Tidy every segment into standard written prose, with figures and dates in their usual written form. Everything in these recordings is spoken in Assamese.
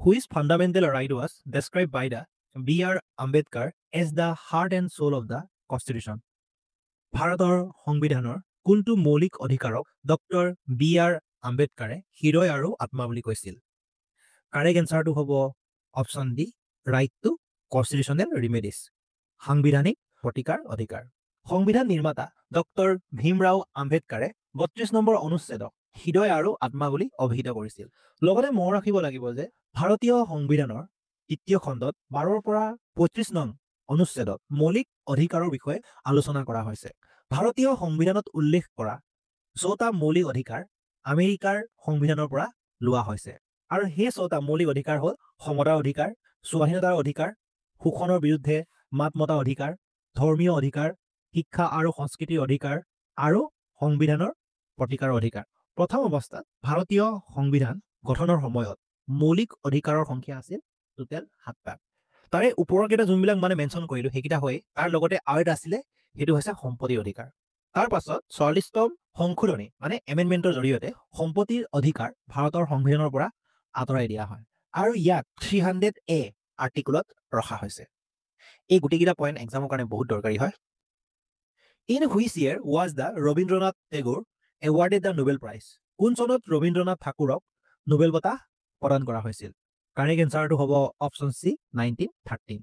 Whose fundamental right was described by the B.R. Ambedkar as the heart and soul of the Constitution? ভাৰতৰ সংবিধানৰ কোনটো মৌলিক অধিকাৰক ডক্টৰ বি আৰ আম্বেদকাৰে হৃদয় আৰু আত্মা বুলি কৈছিল? কাৰেক্ট এনচাৰটো হ'ব option D right to constitutional remedies সাংবিধানিক প্ৰতিকাৰ অধিকাৰ। সংবিধান নিৰ্মাতা ডক্টৰ ভীমৰাও আম্বেদকাৰে ৩২ নম্বৰ অনুচ্ছেদক হৃদয় আৰু আত্মা বুলি অভিহিত কৰিছিল। লগতে মনত ৰাখিব লাগিব যে ভাৰতীয় সংবিধানৰ তৃতীয় খণ্ডত ১২ৰ পৰা ৩৫ নং অনুচ্ছেদত মৌলিক অধিকাৰৰ বিষয়ে আলোচনা কৰা হৈছে। ভাৰতীয় সংবিধানত উল্লেখ কৰা ৬টা মৌলিক অধিকাৰ আমেৰিকাৰ সংবিধানৰ পৰা লোৱা হৈছে আৰু সেই ৬টা মৌলিক অধিকাৰ হ'ল সমতাৰ অধিকাৰ, স্বাধীনতাৰ অধিকাৰ, শোষণৰ বিৰুদ্ধে মাত মতা অধিকাৰ, ধৰ্মীয় অধিকাৰ, শিক্ষা আৰু সংস্কৃতিৰ অধিকাৰ আৰু সংবিধানৰ প্ৰতিকাৰৰ অধিকাৰ। প্ৰথম অৱস্থাত ভাৰতীয় সংবিধান গঠনৰ সময়ত মৌলিক অধিকাৰৰ সংখ্যা আছিল টোটেল ৭টা। তাৰে ওপৰৰ কেইটা যোনবিলাক মেনশ্যন কৰিলোঁ সেইকেইটা হয়, তাৰ লগতে আৰু এটা আছিলে সেইটো হৈছে সম্পত্তিৰ অধিকাৰ। তাৰ পাছত ৪৪তম সংশোধনী এমেণ্ডমেণ্টৰ জৰিয়তে সম্পত্তিৰ অধিকাৰ ভাৰতৰ সংবিধানৰ পৰা আঁতৰাই দিয়া হয় আৰু ইয়াক 300A আৰ্টিকুলত ৰখা হৈছে। এই গোটেইকেইটা পইণ্ট এক্সামৰ কাৰণে বহুত দৰকাৰী হয়। In which year was the Rabindranath Tagore awarded the Nobel prize? কোন চনত ৰবীন্দ্ৰনাথ ঠাকুৰক নোবেল বঁটা প্ৰদান কৰা হৈছিল? কাৰেক্ট এনচাৰটো হ'ব অপশ্যন চি 1913।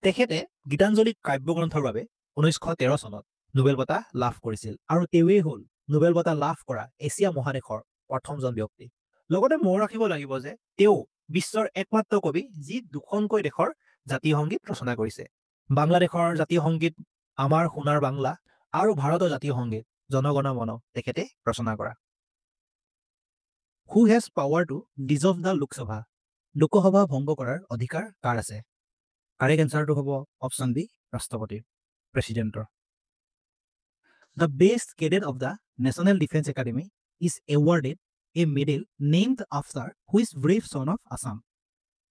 তেখেতে গীতাঞ্জলি কাব্যগ্ৰন্থৰ বাবে 1913 চনত নোবেল বঁটা লাভ কৰিছিল আৰু তেওঁৱেই হ'ল নোবেল বঁটা লাভ কৰা এছিয়া মহাদেশৰ প্ৰথমজন ব্যক্তি। লগতে মনত ৰাখিব লাগিব যে তেওঁ বিশ্বৰ একমাত্ৰ কবি যি দুখনকৈ দেশৰ জাতীয় সংগীত ৰচনা কৰিছে। বাংলাদেশৰ জাতীয় সংগীত আমাৰ সোণাৰ বাংলা আৰু ভাৰতৰ জাতীয় সংগীত জনগণ মন তেখেতে ৰচনা কৰা। Who has power to dissolve the Lok Sabha? Lok Sabha ভংগ কৰাৰ অধিকাৰ কাৰ আছে? কাৰেক্ট এনচাৰটো হ'ব অপশ্যন বি ৰাষ্ট্ৰপতিৰ, প্ৰেচিডেণ্টৰ। The best cadet of the National Defence Academy is awarded a medal named after which brave son of Assam?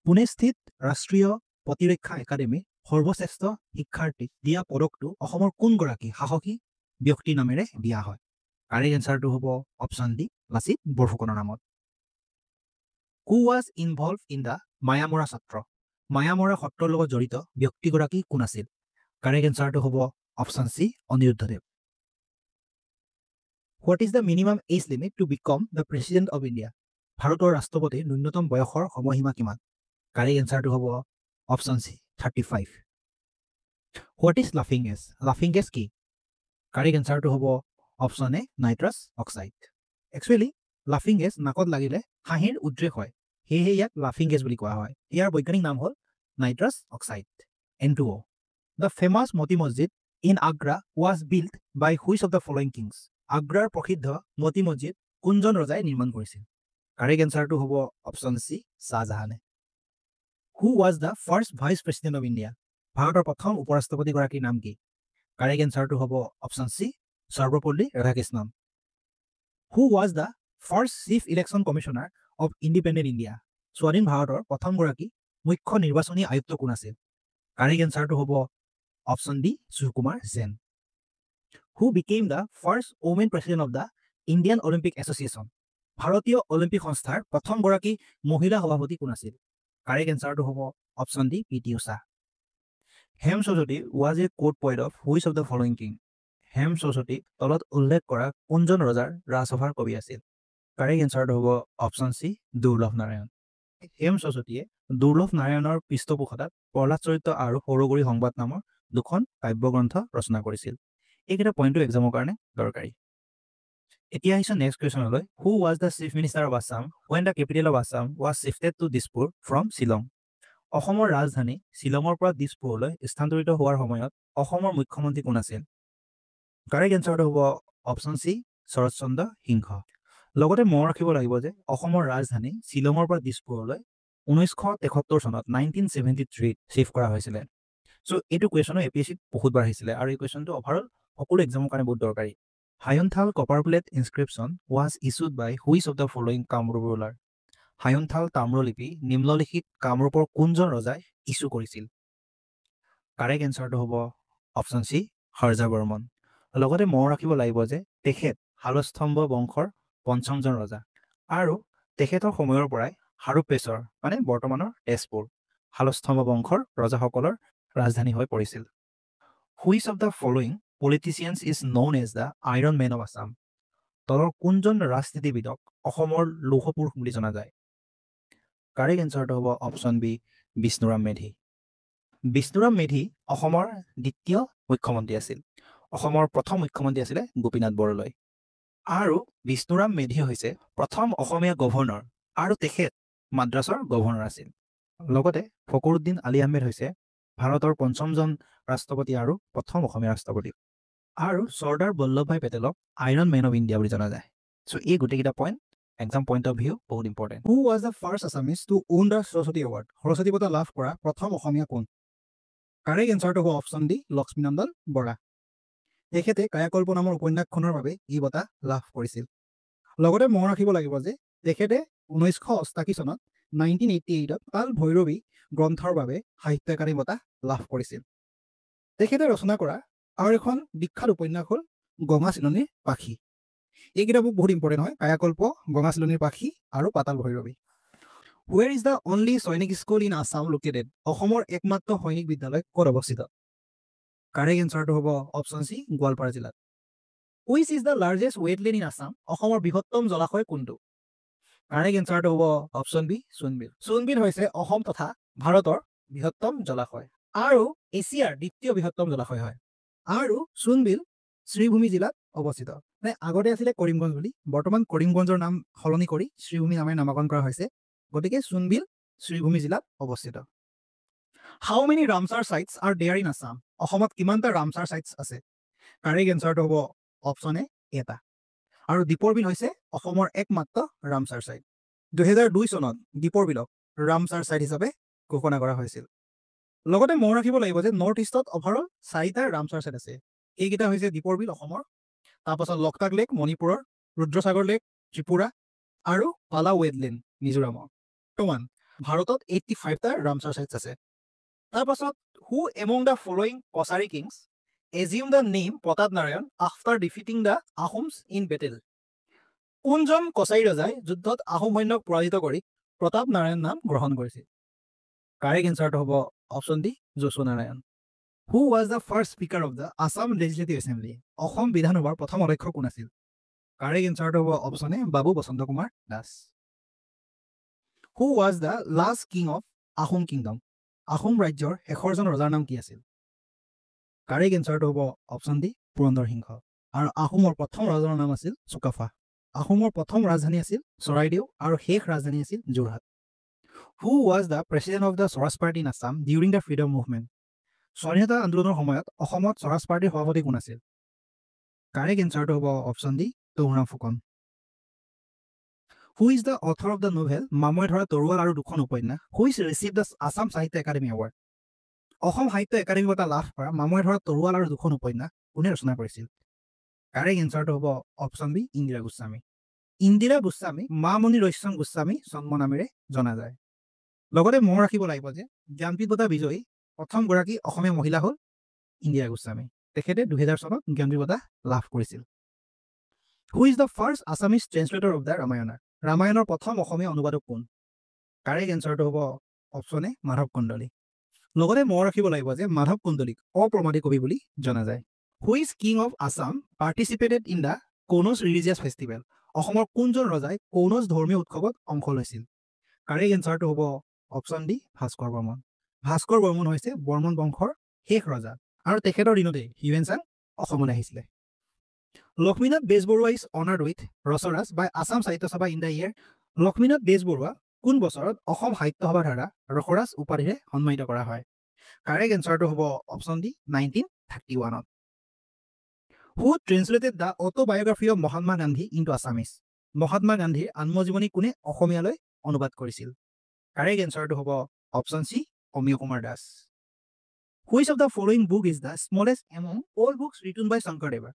Pune স্থিত ৰাষ্ট্ৰীয় প্ৰতিৰক্ষা একাডেমীৰ সৰ্বশ্ৰেষ্ঠ শিক্ষাৰ্থীক দিয়া পদকটো অসমৰ কোনগৰাকী সাহসী ব্যক্তিৰ নামেৰে দিয়া হয়? কাৰেক্ট এনচাৰটো হ'ব অপশ্যন ডি লাচিত বৰফুকনৰ নামত। Who was involve in the Mayamara Satra? Mayamara সত্ৰৰ লগত জড়িত ব্যক্তিগৰাকী কোন আছিল? কাৰেক্ট এনচাৰটো হ'ব option C Aniruddhadev. What is the minimum age limit to become the president of India? ভাৰতৰ ৰাষ্ট্ৰপতিৰ ন্যূনতম বয়সৰ সময়সীমা কিমান? কাৰেক্ট এনচাৰটো হ'ব অপশ্যন চি 35। হোৱাট ইজ লাফিং গেছ? লাফিং গেছ কি? কাৰেক্ট এনচাৰটো হ'ব option A nitrous oxide. Actually লাফিং গেছ নাকত লাগিলে হাঁহিৰ উদ্ৰেক হয়, সেয়েহে ইয়াক লাফিং গেছ বুলি কোৱা হয়। ইয়াৰ বৈজ্ঞানিক নাম হ'ল nitrous oxide N2O। The famous Moti Masjid in Agra was build by which of the following kings? আগ্ৰাৰ প্ৰসিদ্ধ মতি মছজিদ কোনজন ৰজাই নিৰ্মাণ কৰিছিল? কাৰেক্ট এনচাৰটো হ'ব অপশ্যন চি শ্বাহজাহানে। Who was the first vice president of India? ভাৰতৰ প্ৰথম উপ ৰাষ্ট্ৰপতিগৰাকীৰ নাম কি? কাৰেক্ট এনচাৰটো হ'ব option C Sarvepalli Radhakrishnan. Who was the first chief election commissioner of independent India? স্বাধীন ভাৰতৰ প্ৰথমগৰাকী মুখ্য নিৰ্বাচনী আয়ুক্ত কোন আছিল? কাৰেক্ট এনচাৰটো হ'ব option D Sukumar Sen. Who became the first women president of the Indian Olympic association? ভাৰতীয় অলিম্পিক সংস্থাৰ প্ৰথমগৰাকী মহিলা সভাপতি কোন আছিল? কাৰেক্ট এনচাৰটো হ'ব option D P T. Usha. Hem Saraswati was a court point of which of the following king? Hem সৰস্বতীক তলত উল্লেখ কৰা কোনজন ৰজাৰ ৰাজসভাৰ কবি আছিল? কাৰেক্ট এনচাৰটো হ'ব অপশ্যন চি দুৰ্লভ নাৰায়ণ। হেম সৰস্বতীয়ে দুৰ্লভ নাৰায়ণৰ পৃষ্ঠপোষকতাত প্ৰহ্লাদ চৰিত্ৰ আৰু সৌৰগুৰি সংবাদ নামৰ দুখন কাব্যগ্ৰন্থ ৰচনা কৰিছিল। এইকেইটা পইণ্টটো এক্সামৰ কাৰণে দৰকাৰী। এতিয়া আহিছোঁ নেক্সট কুৱেশ্যনলৈ। Who was the chief minister of Assam when the capital of Assam was shifted to Dispur from Shillong? অসমৰ ৰাজধানী শ্বিলঙৰ পৰা দিছপুৰলৈ স্থানান্তৰিত হোৱাৰ সময়ত অসমৰ মুখ্যমন্ত্ৰী কোন আছিল? কাৰেক্ট এনচাৰটো হ'ব অপশ্যন চি শৰৎ চন্দ্ৰ সিংহ। লগতে মনত ৰাখিব লাগিব যে অসমৰ ৰাজধানী শ্বিলঙৰ পৰা দিছপুৰলৈ 1973 চনত 1973 চিফ্ট কৰা হৈছিলে। চ' এইটো কুৱেশ্যনো APSCত বহুতবাৰ আহিছিলে আৰু এই কুৱেশ্যনটো অভাৰঅল সকলো এক্সামৰ কাৰণে বহুত দৰকাৰী। Hayunthal copper plate inscription was issued by which of the following Kamarupa ruler? Hayunthal তাম্ৰলিপি নিম্নলিখিত কামৰূপৰ কোনজন ৰজাই ইছ্যু কৰিছিল? কাৰেক্ট এনচাৰটো হ'ব অপশ্যন চি হৰ্য বৰ্মন। লগতে মনত ৰাখিব লাগিব যে তেখেত শালস্তম্ভ বংশৰ পঞ্চমজন ৰজা আৰু তেখেতৰ সময়ৰ পৰাই হাৰুপেশ্বৰ মানে বৰ্তমানৰ তেজপুৰ শালস্তম্ভ বংশৰ ৰজাসকলৰ ৰাজধানী হৈ পৰিছিল which of the following politicians is known as the iron man of Assam তলৰ কোনজন ৰাজনীতিবিদক অসমৰ লৌহ পুৰুষ বুলি জনা যায় কাৰেক্ট এনচাৰটো হ'ব অপশ্যন বি বিষ্ণুৰাম মেধি বিষ্ণুৰাম মেধি অসমৰ দ্বিতীয় মুখ্যমন্ত্ৰী আছিল অসমৰ প্ৰথম মুখ্যমন্ত্ৰী আছিলে গোপীনাথ বৰদলৈ আৰু বিষ্ণুৰাম মেধি হৈছে প্ৰথম অসমীয়া গভৰ্ণৰ আৰু তেখেত মাদ্ৰাছৰ গভৰ্ণৰ আছিল লগতে ফকৰুদ্দিন আলী আহমেদ হৈছে ভাৰতৰ পঞ্চমজন ৰাষ্ট্ৰপতি আৰু প্ৰথম অসমীয়া ৰাষ্ট্ৰপতি আৰু চৰ্দাৰ বল্লভভাই পেটেলক আইৰণ মেন অফ ইণ্ডিয়া বুলি জনা যায় চ' এই গোটেইকেইটা point exam point of view বহুত important who was the first Assamese to won the Saraswati award Saraswati বঁটা লাভ কৰা প্ৰথম অসমীয়া কোন কাৰেক্ট এনচাৰটো হ'ব অপশ্যন ডি লক্ষ্মীনন্দন বৰা তেখেতে কায়াকল্প নামৰ উপন্যাসখনৰ বাবে এই বঁটা লাভ কৰিছিল লগতে মনত ৰাখিব লাগিব যে তেখেতে 1988 চনত 1988ত কাল ভৈৰৱী গ্ৰন্থৰ বাবে সাহিত্য একাডেমী বঁটা লাভ কৰিছিল তেখেতে ৰচনা কৰা আৰু এখন বিখ্যাত উপন্যাস হ'ল গঙা চিলনীৰ পাখি এইকেইটা বুক বহুত ইম্পৰ্টেণ্ট হয় কায়াকল্প গঙা চিলনীৰ পাখি আৰু পাতাল ভৈৰৱী ৱেৰ ইজ দ্য অনলি সৈনিক স্কুল ইন আছাম লোকেটেড অসমৰ একমাত্ৰ সৈনিক বিদ্যালয় ক'ত অৱস্থিত কাৰেক্ট এনচাৰটো হ'ব অপশ্যন চি গোৱালপাৰা জিলাত which is the largest wetland in Assam অসমৰ বৃহত্তম জলাশয় কোনটো কাৰেক্ট এনচাৰটো হ'ব অপশ্যন বি সোণবিল সোণবিল হৈছে অসম তথা ভাৰতৰ বৃহত্তম জলাশয় আৰু এছিয়াৰ দ্বিতীয় বৃহত্তম জলাশয় হয় আৰু সোণবিল শ্ৰীভূমি জিলাত অৱস্থিত মানে আগতে আছিলে কৰিমগঞ্জ বুলি বৰ্তমান কৰিমগঞ্জৰ নাম সলনি কৰি শ্ৰীভূমি নামেৰে নামাকৰণ কৰা হৈছে গতিকে সোণবিল শ্ৰীভূমি জিলাত অৱস্থিত how many Ramsar sites are there in Assam অসমত কিমানটা ৰামচাৰ চাইটছ আছে কাৰেক্ট এনচাৰটো হ'ব অপশ্যন এ এটা আৰু দীপৰ বিল হৈছে অসমৰ একমাত্ৰ ৰামচাৰ চাইট 2002 চনত দীপৰ বিলক ৰামচাৰ চাইট হিচাপে ঘোষণা কৰা হৈছিল লগতে মনত ৰাখিব লাগিব যে নৰ্থ ইষ্টত অভাৰঅল 4টা ৰামচাৰ চাইট আছে এইকেইটা হৈছে দীপৰ বিল অসমৰ তাৰপাছত লকটাক লেক মণিপুৰৰ ৰুদ্ৰসাগৰ লেক ত্ৰিপুৰা আৰু পালা ৱেটলেণ্ড মিজোৰামৰ বৰ্তমান ভাৰতত 85টা ৰামচাৰ চাইটছ আছে তাৰপাছত who among the following Kachari Kings assume the name Pratap Narayan after defeating the Ahoms in battle কোনজন কছাৰী ৰজাই যুদ্ধত আহোম সৈন্যক পৰাজিত কৰি প্ৰতাপ নাৰায়ণ নাম গ্ৰহণ কৰিছিল কাৰেক্ট এনচাৰটো হ'ব option D Yasho Narayan who was the first speaker of the Assam legislative assembly Asom বিধানসভাৰ প্ৰথম অধ্যক্ষ কোন আছিল কাৰেক্ট এনচাৰটো হ'ব option A Babu Basanta Kumar Das who was the last king of Ahom kingdom Ahom ৰাজ্যৰ শেষৰজন ৰজাৰ নাম কি আছিল কাৰেক্ট এনচাৰটো হ'ব অপশ্যন ডি পুৰন্দৰ সিংহ আৰু আহোমৰ প্ৰথম ৰজাৰ নাম আছিল চুকাফা আহোমৰ প্ৰথম ৰাজধানী আছিল চৰাইদেউ আৰু শেষ ৰাজধানী আছিল যোৰহাট হু was the president of the Swaraj party in Assam during the freedom movement স্বাধীনতা আন্দোলনৰ সময়ত অসমত স্বৰাজ পাৰ্টিৰ সভাপতি কোন আছিল কাৰেক্ট এনচাৰটো হ'ব option D Tarunram Phukan who is the author of the novel মামৰে ধৰা তৰোৱাল আৰু দুখন উপন্যাস হুইচ ৰিচিভ দ্য আছাম সাহিত্য একাডেমী এৱাৰ্ড অসম সাহিত্য একাডেমী বঁটা লাভ কৰা মামৰে ধৰা তৰোৱাল আৰু দুখন উপন্যাস কোনে ৰচনা কৰিছিল কাৰেক্ট এনচাৰটো হ'ব অপশ্যন বি ইন্দিৰা গোস্বামী ইন্দিৰা গোস্বামী মামণি ৰয়ছম গোস্বামী জন্ম নামেৰে জনা যায় লগতে মনত ৰাখিব লাগিব যে জ্ঞানপীঠ বঁটা বিজয়ী প্ৰথমগৰাকী অসমীয়া মহিলা হ'ল ইন্দিৰা গোস্বামী তেখেতে 2000 চনত জ্ঞানপীঠ বঁটা লাভ কৰিছিল who is the first Assamese translator of the Ramayana ৰামায়ণৰ প্ৰথম অসমীয়া অনুবাদক কোন কাৰেক্ট এনচাৰটো হ'ব অপশ্যন এ মাধৱ কন্দলী লগতে মনত ৰাখিব লাগিব যে মাধৱ কন্দলীক অপ্ৰমাদী কবি বুলি জনা যায় which king of Assam participated in the Kannauj religious festival অসমৰ কোনজন ৰজাই কনৌজ ধৰ্মীয় উৎসৱত অংশ লৈছিল কাৰেক্ট এনচাৰটো হ'ব অপশ্যন ডি ভাস্কৰ বৰ্মন ভাস্কৰ বৰ্মন হৈছে বৰ্মন বংশৰ শেষ ৰজা আৰু তেখেতৰ দিনতে হিউৱেন চাং অসমলৈ আহিছিলে Lakshminath Bezbaroa is honoured with Rasaraj by Assam Sahitya Sabha in the year Lakshminath Bezbaroa কোন বছৰত অসম সাহিত্য সভাৰ দ্বাৰা ৰসৰাজ উপাধিৰে সন্মানিত কৰা হয় কাৰেক্ট এনচাৰটো হ'ব অপশ্যন ডি 1931ত who translated the autobiography of Mahatma Gandhi into Assamese Mahatma গান্ধীৰ আত্মজীৱনী কোনে অসমীয়ালৈ অনুবাদ কৰিছিল কাৰেক্ট এনচাৰটো হ'ব option C Amiya Kumar Das which of the following book is the smallest among all books written by শংকৰদেৱে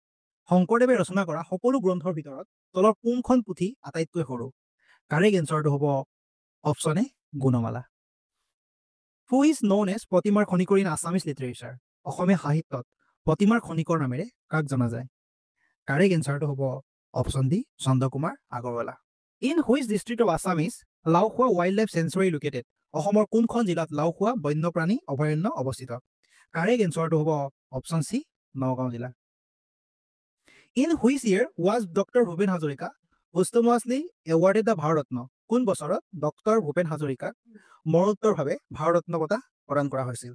শংকৰদেৱে ৰচনা কৰা সকলো গ্ৰন্থৰ ভিতৰত তলৰ কোনখন পুথি আটাইতকৈ সৰু কাৰেক্ট এনচাৰটো হ'ব option A Gunamala who is known as প্ৰতিমাৰ খনিকৰ ইন আছামিজ লিটাৰেচাৰ অসমীয়া সাহিত্যত প্ৰতিমাৰ খনিকৰ নামেৰে কাক জনা যায় কাৰেক্ট এনচাৰটো হ'ব option D Chandra Kumar Agarwala in which district of Assam is Laokhowa wild life century located অসমৰ কোনখন জিলাত লাওখোৱা বন্যপ্ৰাণী অভয়াৰণ্য অৱস্থিত কাৰেক্ট এনচাৰটো হ'ব অপশ্যন চি নগাঁও জিলা in which year was doctor Bhupen Hazarika posthumously awarded the Bharat Ratna কোন বছৰত ডক্টৰ ভূপেন হাজৰিকাক মৰণোত্তৰভাৱে ভাৰতৰত্ন বঁটা প্ৰদান কৰা হৈছিল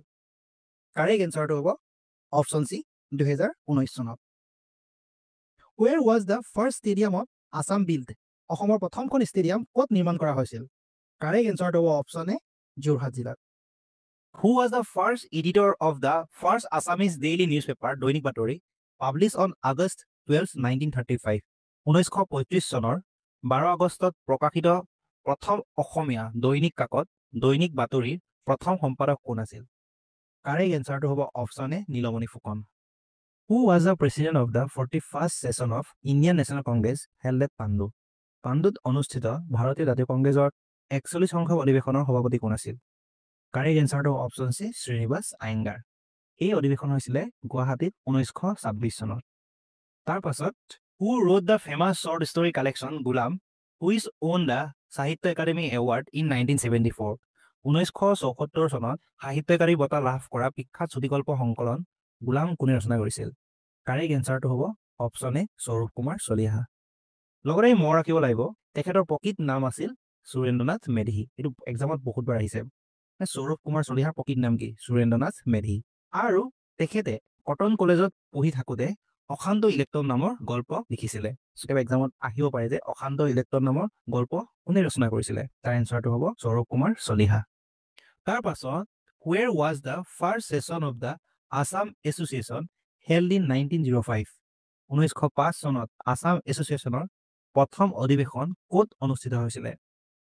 কাৰেক্ট এনচাৰটো হ'ব অপশ্যন চি 2019 চনত where was the first stadium of Assam build অসমৰ প্ৰথমখন ষ্টেডিয়াম ক'ত নিৰ্মাণ কৰা হৈছিল কাৰেক্ট এনচাৰটো হ'ব অপশ্যন এ যোৰহাট জিলাত হু was the first editor of the first Assamese daily news paper দৈনিক বাতৰি পাব্লিছ অন আগষ্ট 12, 1935 1935 চনৰ 12 আগষ্টত প্ৰকাশিত প্ৰথম অসমীয়া দৈনিক কাকত দৈনিক বাতৰিৰ প্ৰথম সম্পাদক কোন আছিল কাৰেক্ট এনচাৰটো হ'ব option A Nilmani Phukan who was the president of the 41st session of Indian national congress held at Pandu পাণ্ডুত অনুষ্ঠিত ভাৰতীয় জাতীয় কংগ্ৰেছৰ 41 সংখ্যক অধিৱেশনৰ সভাপতি কোন আছিল কাৰেক্ট এনচাৰটো অপশ্যন চি শ্ৰীনিবাস আয়েংগাৰ এই অধিৱেশন হৈছিলে গুৱাহাটীত 1926 চনত তাৰ পাছত who wrote the famous short story collection Golam which won the Sahitya Akademi award in 1974 1974 চনত সাহিত্য একাডেমী বঁটা লাভ কৰা বিখ্যাত চুটিগল্প সংকলন গোলাম কোনে ৰচনা কৰিছিল কাৰেক্ট এনচাৰটো হ'ব অপশ্যন এ স্বৰূপ কুমাৰ চলিহা লগতে মনত ৰাখিব লাগিব তেখেতৰ প্ৰকৃত নাম আছিল সুৰেন্দ্ৰনাথ মেধি এইটো এক্সামত বহুতবাৰ আহিছে স্বৰূপ কুমাৰ চলিহাৰ প্ৰকৃত নাম কি সুৰেন্দ্ৰনাথ মেধি আৰু তেখেতে কটন কলেজত পঢ়ি থাকোঁতে অশান্ত ইলেক্ট্ৰন নামৰ গল্প লিখিছিলে কেতিয়াবা এক্সামত আহিব পাৰে যে অশান্ত ইলেক্ট্ৰন নামৰ গল্প কোনে ৰচনা কৰিছিলে তাৰ এনচাৰটো হ'ব স্বৰূপ কুমাৰ চলিহা তাৰ পাছত where was the first session of the Assam association held in 1905 1905 চনত আছাম এছ'চিয়েশ্যনৰ প্ৰথম অধিৱেশন ক'ত অনুষ্ঠিত হৈছিলে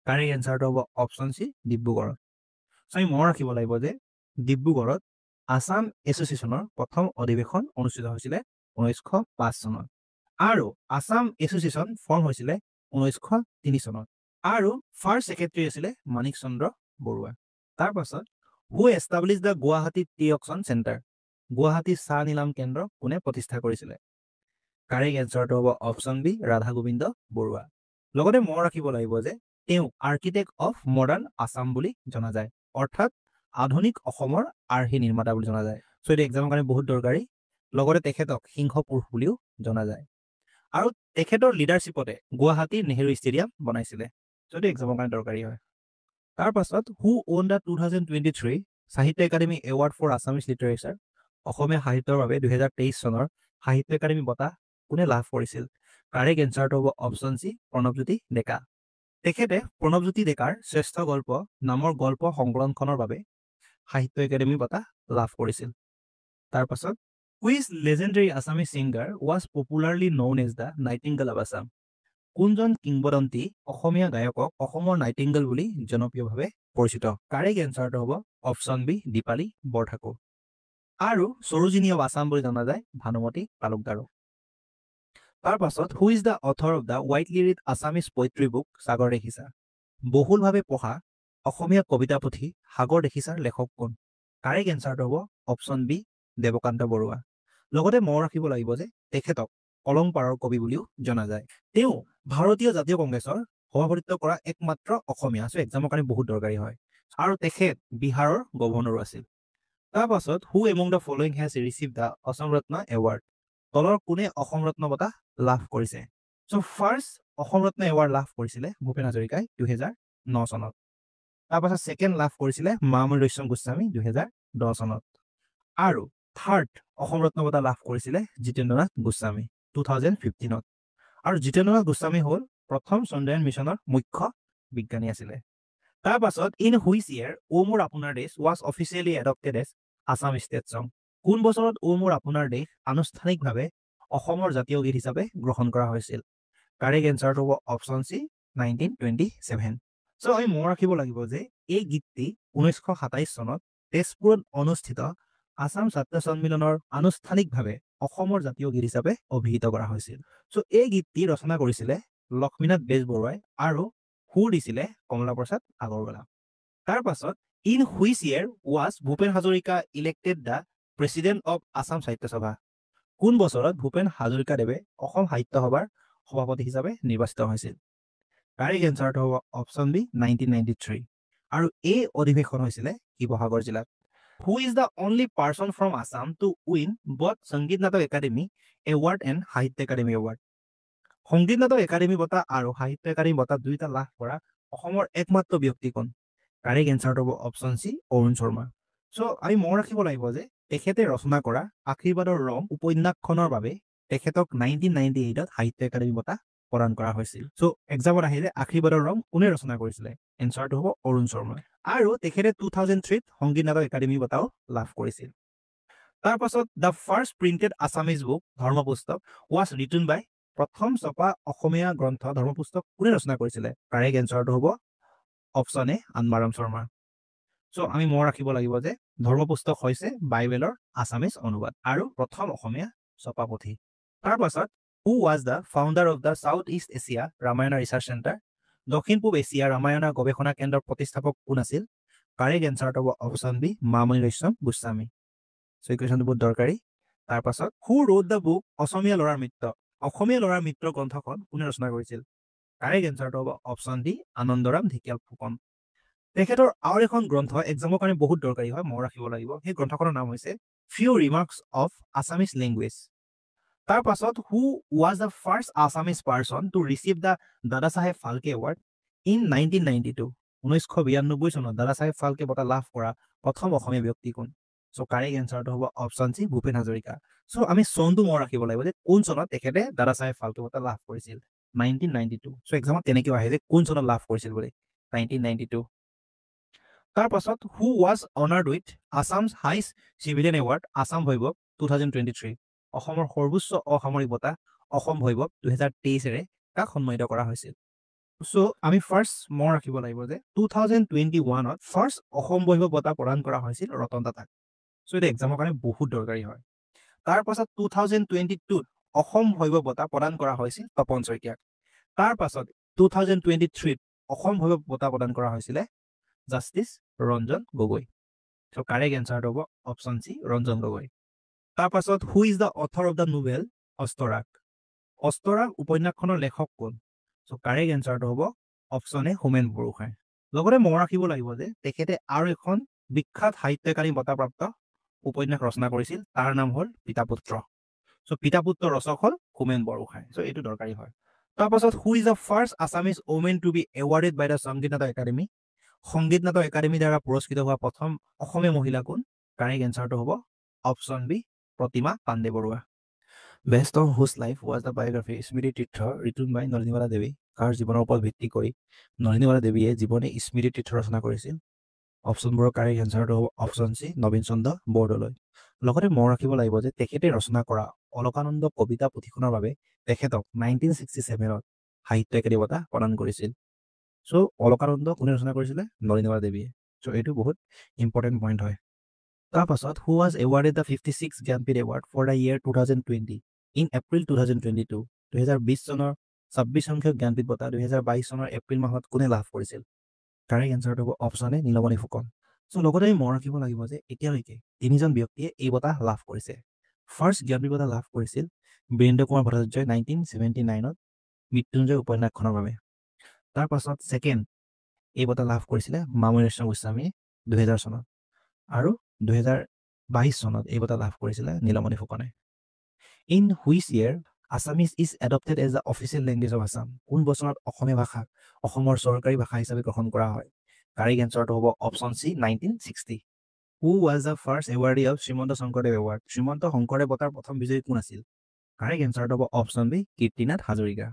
কাৰেক্ট এনচাৰটো হ'ব অপশ্যন চি ডিব্ৰুগড়ত আমি মনত ৰাখিব লাগিব যে ডিব্ৰুগড়ত আছাম এছ'চিয়েশ্যনৰ প্ৰথম অধিৱেশন অনুষ্ঠিত হৈছিলে 1905 চনত আৰু আছাম এছ'চিয়েশ্যন ফৰ্ম হৈছিলে 1903 চনত আৰু ফাৰ্ষ্ট ছেক্ৰেটাৰী আছিলে মাণিক চন্দ্ৰ বৰুৱা তাৰ পাছত who establish the Guwahati tea auction centre Guwahati চাহ নিলাম কেন্দ্ৰ কোনে প্ৰতিষ্ঠা কৰিছিলে কাৰেক্ট এনচাৰটো হ'ব অপশ্যন বি ৰাধা গোবিন্দ বৰুৱা লগতে মনত ৰাখিব লাগিব যে তেওঁ আৰ্কিটেক্ট অফ মডাৰ্ণ আছাম বুলি জনা যায় অৰ্থাৎ আধুনিক অসমৰ আৰ্হি নিৰ্মাতা বুলি জনা যায় চ' এইটো এক্সামৰ কাৰণে বহুত দৰকাৰী লগতে তেখেতক সিংহ পুৰুষ বুলিও জনা যায় আৰু তেখেতৰ লিডাৰশ্বিপতে গুৱাহাটীৰ নেহেৰু ষ্টেডিয়াম বনাইছিলে চ' এইটো এক্সামৰ কাৰণে দৰকাৰী হয় তাৰ পাছত who won the 2023 Sahitya Akademi award for Assamese literature অসমীয়া সাহিত্যৰ বাবে 2023 চনৰ সাহিত্য একাডেমী বঁটা কোনে লাভ কৰিছিল কাৰেক্ট এনচাৰটো হ'ব অপশ্যন চি প্ৰণৱজ্যোতি ডেকা তেখেতে প্ৰণৱজ্যোতি ডেকাৰ শ্ৰেষ্ঠ গল্প নামৰ গল্প সংকলনখনৰ বাবে সাহিত্য একাডেমী বঁটা লাভ কৰিছিল তাৰ পাছত which legendary Assamese singer was popularly known as the nightingale of Assam কোনজন কিংবদন্তি অসমীয়া গায়কক অসমৰ নাইটিংগেল বুলি জনপ্ৰিয়ভাৱে পৰিচিত কাৰেক্ট এনচাৰটো হ'ব অপশ্যন বি দীপালী বৰঠাকুৰ আৰু সৰোজিনী অফ আছাম বুলি জনা যায় ভানুমতী তালুকদাৰক তাৰ পাছত who is the author of the widely read Assamese poetry book Sagar Dekhisa বহুলভাৱে পঢ়া অসমীয়া কবিতা পুথি সাগৰ দেখিছাৰ লেখক কোন কাৰেক্ট এনচাৰটো হ'ব অপশ্যন বি দেৱকান্ত বৰুৱা লগতে মনত ৰাখিব লাগিব যে তেখেতক অলংপাৰৰ কবি বুলিও জনা যায় তেওঁ ভাৰতীয় জাতীয় কংগ্ৰেছৰ সভাপতিত্ব কৰা একমাত্ৰ অসমীয়া চ' এক্সামৰ কাৰণে বহুত দৰকাৰী হয় আৰু তেখেত বিহাৰৰ গভৰ্ণৰো আছিল তাৰ পাছত who among the following has receive the Assam Ratna award তলৰ কোনে অসম ৰত্ন বঁটা লাভ কৰিছে চ' ফাৰ্ষ্ট অসম ৰত্ন এৱাৰ্ড লাভ কৰিছিলে ভূপেন হাজৰিকাই 2009 চনত তাৰপাছত ছেকেণ্ড লাভ কৰিছিলে মামণি ৰয়ছম গোস্বামী 2010 চনত আৰু থাৰ্ড অসম ৰত্ন বঁটা লাভ কৰিছিলে জিতেন্দ্ৰনাথ গোস্বামী 2015ত আৰু জিতেন্দ্ৰনাথ গোস্বামী হ'ল প্ৰথম চন্দ্ৰায়ন মিছনৰ মুখ্য বিজ্ঞানী আছিলে তাৰ পাছত ইন হুইচ ইয়েৰ অ মোৰ আপোনাৰ দেশ was officially adopted as Assam state song কোন বছৰত অ মোৰ আপোনাৰ দেশ আনুষ্ঠানিকভাৱে অসমৰ জাতীয় গীত হিচাপে গ্ৰহণ কৰা হৈছিল কাৰেক্ট এনচাৰটো হ'ব অপশ্যন চি 1927 চ' আমি মনত ৰাখিব লাগিব যে এই গীতটি 1927 চনত তেজপুৰত অনুষ্ঠিত আছাম ছাত্ৰ সন্মিলনৰ আনুষ্ঠানিকভাৱে অসমৰ জাতীয় গীত হিচাপে অভিহিত কৰা হৈছিল চ' এই গীতটি ৰচনা কৰিছিলে লক্ষ্মীনাথ বেজবৰুৱাই আৰু সুৰ দিছিলে কমলা প্ৰসাদ আগৰৱালা তাৰ পাছত in which year was Bhupen Hazarika elected the president of Assam Sahitya সভা কোন বছৰত ভূপেন হাজৰিকাদেৱে অসম সাহিত্য সভাৰ সভাপতি হিচাপে নিৰ্বাচিত হৈছিল কাৰেক্ট এনসাৰটো হ'ব অপশন বি 1993 আৰু এই অধিৱেশন হৈছিল শিৱসাগৰ জিলাত হু is the only person from Assam to win both সংগীত নাটক একাডেমী এৱাৰ্ড এণ্ড সাহিত্য একাডেমী এৱাৰ্ড সংগীত নাটক একাডেমী বঁটা আৰু সাহিত্য একাডেমী বঁটা দুইটা লাভ কৰা অসমৰ একমাত্ৰ ব্যক্তি কোন কাৰেক্ট এনসাৰটো হ'ব অপশন সি অৰুণ শৰ্মা সো আমি মনত ৰাখিব লাগিব যে তেখেতে ৰচনা কৰা আশীৰ্বাদৰ ৰং উপন্যাসখনৰ বাবে তেখেতক 1998ত সাহিত্য একাডেমী বঁটা প্ৰদান কৰা হৈছিল সো এক্সামত আহিলে আশীৰ্বাদৰ ৰং কোনে ৰচনা কৰিছিলে এনসাৰটো হ'ব অৰুণ শৰ্মা আৰু তেখেতে 2003ত সংগীত নাটক একাডেমী বঁটাও লাভ কৰিছিল তাৰ পাছত the first printed Assamese book Dharmapustak was written by প্ৰথম ছপা অসমীয়া গ্ৰন্থ ধৰ্মপুস্তক কোনে ৰচনা কৰিছিলে কাৰেক্ট এনসাৰটো হ'ব অপশন এ আনমাৰাম শৰ্মা সো আমি মনত ৰাখিব লাগিব যে ধৰ্মপুস্তক হৈছে বাইবেলৰ আছামিজ অনুবাদ আৰু প্ৰথম অসমীয়া ছপা পুথি তাৰ পাছত who was the founder of the South East Asia Ramayana research centre দক্ষিণ পূব এছিয়া ৰামায়ণ গৱেষণা কেন্দ্ৰৰ প্ৰতিষ্ঠাপক কোন আছিল কাৰেক্ট এনসাৰটো হ'ব option B Mamoni Raisom Goswami so এই কুৱেশ্যনটো বহুত দৰকাৰী তাৰ পাছত who wrote the book Asomiya ল'ৰাৰ মিত্ৰ অসমীয়া ল'ৰাৰ মিত্ৰ গ্ৰন্থখন কোনে ৰচনা কৰিছিল কাৰেক্ট এনসাৰটো হ'ব অপশন ডি আনন্দৰাম ঢেকিয়াল ফুকন তেখেতৰ আৰু এখন গ্ৰন্থ এক্সামৰ কাৰণে বহুত দৰকাৰী হয় মনত ৰাখিব লাগিব সেই গ্ৰন্থখনৰ নাম হৈছে few remarks of Assamese language তাৰ পাছত who was the first Assamese person to receive the Dada Saheb Phalke award in 1992 1992 চনত দাদা চাহেব ফাল্কে বঁটা লাভ কৰা প্ৰথম অসমীয়া ব্যক্তি কোন সো কাৰেক্ট এনসাৰটো হ'ব অপশন সি ভূপেন হাজৰিকা সো আমি চনটো মনত ৰাখিব লাগিব যে কোন চনত তেখেতে দাদা চাহেব ফাল্কে বঁটা লাভ কৰিছিল 1992 সো এক্সামত তেনেকৈ আহে যে কোন চনত লাভ কৰিছিল বুলি 1992 তাৰ পাছত who was honoured with Assam's highest civilian award Assam Baibhav 2023 অসমৰ সৰ্বোচ্চ অসামৰিক বঁটা অসম ভৈৰৱ 2023 কাক সন্মানিত কৰা হৈছিল সো আমি ফাৰ্ষ্ট মনত ৰাখিব লাগিব যে 2021ত ফাৰ্ষ্ট অসম ভৈৰৱ বঁটা প্ৰদান কৰা হৈছিল ৰতন টাটাক সো এটা এক্সামৰ কাৰণে বহুত দৰকাৰী হয় তাৰ পাছত 2022ত অসম ভৈৰৱ বঁটা প্ৰদান কৰা হৈছিল তপন শইকীয়াক তাৰ পাছত 2023ত অসম ভৈৰৱ বঁটা প্ৰদান কৰা হৈছিলে justice Ranjan Gogoi so correct এনসাৰটো হ'ব অপশন সি ৰঞ্জন গগৈ তাৰ পাছত who is the author of the novel Astarag Astarag উপন্যাসখনৰ লেখক কোন সো কাৰেক্ট এনসাৰটো হ'ব অপশন এ হোমেন বৰগোহাঁই লগতে মনত ৰাখিব লাগিব যে তেখেতে আৰু এখন বিখ্যাত সাহিত্য একাডেমী বঁটাপ্ৰাপ্ত উপন্যাস ৰচনা কৰিছিল তাৰ নাম হ'ল পিতা পুত্ৰ সো পিতা পুত্ৰ ৰচক হ'ল হোমেন বৰগোহাঁই সো এইটো দৰকাৰী হয় তাৰ পাছত who is the first Assamese women to be awarded by the Sangeet Natak academy সংগীত নাটক একাডেমী দ্বাৰা পুৰস্কৃত হোৱা প্ৰথম অসমীয়া মহিলা কোন কাৰেক্ট এনসাৰটো হ'ব option B Pratima Pandey Barua best of whose life was the biography Smriti Tirtha written বাই নলিনীবালা দেৱী কাৰ জীৱনৰ ওপৰত ভিত্তি কৰি নলিনীবালা দেৱীয়ে জীৱনে স্মৃতি তীৰ্থ ৰচনা কৰিছিল অপশনবোৰৰ কাৰেক্ট এনসাৰটো হ'ব অপশন চি নবীন চন্দ্ৰ বৰদলৈ লগতে মনত ৰাখিব লাগিব যে তেখেতে ৰচনা কৰা অলকানন্দ কবিতা পুথিখনৰ বাবে তেখেতক 1967ত সাহিত্য একাডেমী বঁটা প্ৰদান কৰিছিল সো অলকানন্দ কোনে ৰচনা কৰিছিলে নলিনীবালা দেৱীয়ে সো এইটো বহুত ইম্পৰ্টেণ্ট পইণ্ট হয় তাৰ পাছত who was awarded the 56 Jnanpith award for the year 2020 in April 2022 2020 চনৰ 26 সংখ্যক জ্ঞানপীঠ বঁটা 2022 চনৰ এপ্ৰিল মাহত কোনে লাভ কৰিছিল কাৰেক্ট এনসাৰটো হ'ব option A Nilmani Phukan so লগতে আমি মনত ৰাখিব লাগিব যে এতিয়ালৈকে তিনিজন ব্যক্তিয়ে এই বঁটা লাভ কৰিছে ফাৰ্ষ্ট জ্ঞানপীঠ বঁটা লাভ কৰিছিল বীৰেন্দ্ৰ কুমাৰ ভট্টাচাৰ্যই 1979ত মৃত্যুঞ্জয় উপন্যাসখনৰ বাবে তাৰ পাছত ছেকেণ্ড এই বঁটা লাভ কৰিছিলে মামণি ৰয়ছম গোস্বামীয়ে 2000 চনত আৰু 2022 চনত এই বঁটা লাভ কৰিছিলে নীলমণি ফুকনে in which year Assamese is adopted as the official language of Assam কোন বছৰত অসমীয়া ভাষাক অসমৰ চৰকাৰী ভাষা হিচাপে গ্ৰহণ কৰা হয় কাৰেক্ট এনসাৰটো হ'ব option C 1960 who was the first awardee of Srimanta Sankardev award Srimanta Sankardev বঁটাৰ প্ৰথম বিজয়ী কোন আছিল কাৰেক্ট এনসাৰটো হ'ব অপশন বি কীৰ্তিনাথ হাজৰিকা